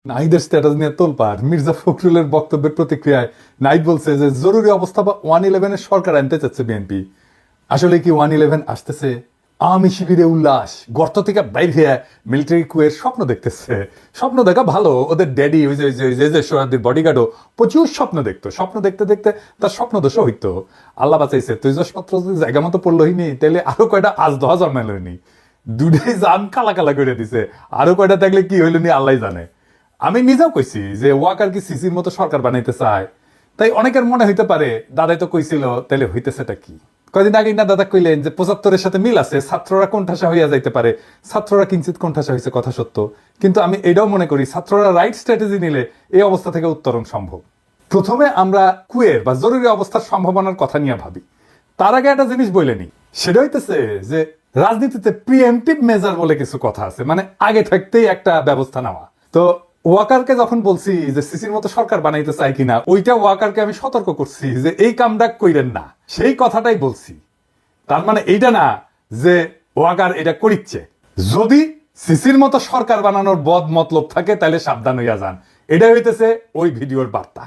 নাহিদের স্ট্যাটাস নিয়ে তোলপাড়। মির্জা ফখরুলের বক্তব্যের প্রতিক্রিয়ায় নাহিদ বলছে যে জরুরি অবস্থা বা 111-এর সরকার আনতে চাচ্ছে বিএনপি। আসলে কি 111 আসতেছে? আওয়ামী শিবিরে উল্লাস, গর্ত থেকে বাইর হয়ে মিলিটারি কুয়ের স্বপ্ন দেখতেছে। স্বপ্ন দেখা ভালো, ওদের ড্যাডি ওই যে সোহাদের বডিগার্ডও প্রচুর স্বপ্ন দেখতো। স্বপ্ন দেখতে দেখতে তার স্বপ্ন দোষ হইতো। আল্লাহ বাঁচাইছে, তৈজসপত্র যদি জায়গা মতো পড়লোই নি, তাহলে আরো কয়টা আজ 10 জন্মাইলনি, দুটাই জান কালা কালা করে দিছে। আরো কয়টা থাকলে কি হইল নি আল্লাহ জানে। আমি নিজেও কইছি যে ওয়াকার কি সিসির মতো সরকার বানাইতে চায়। তাই অনেকের মনে হইতে পারে দাদাই তো কইছিল, তাইলে হইতেছেটা কি? কয়দিন আগে না দাদা কইলেন যে 75-এর সাথে মিল আছে, ছাত্ররা কোণঠাসা হইয়া যাইতে পারে। ছাত্ররা কিঞ্চিত কোণঠাসা হয়েছে, কথা সত্য। কিন্তু আমি এটাও মনে করি ছাত্ররা রাইট স্ট্র্যাটেজি নিলে এই অবস্থা থেকে উত্তরণ সম্ভব। প্রথমে আমরা কুয়ের বা জরুরি অবস্থার সম্ভাবনার কথা নিয়ে ভাবি, তার আগে একটা জিনিস বলেনি। সেটা হইতেছে যে রাজনীতিতে প্রিএমটিভ মেজার বলে কিছু কথা আছে, মানে আগে থাকতেই একটা ব্যবস্থা নেওয়া। তো ওয়াকারকে যখন বলছি যে সিসির মতো সরকার বানাইতে চাই কিনা, ওইটা ওয়াকারকে আমি সতর্ক করছি যে এই কামটা কইরেন না, সেই কথাটাই বলছি। তার মানে এইটা না যে ওয়াকার এটা করিচ্ছে। যদি সিসির মতো সরকার বানানোর বদ মতলব থাকে তাহলে সাবধান হইয়া যান, এটা হইতেছে ওই ভিডিওর বার্তা।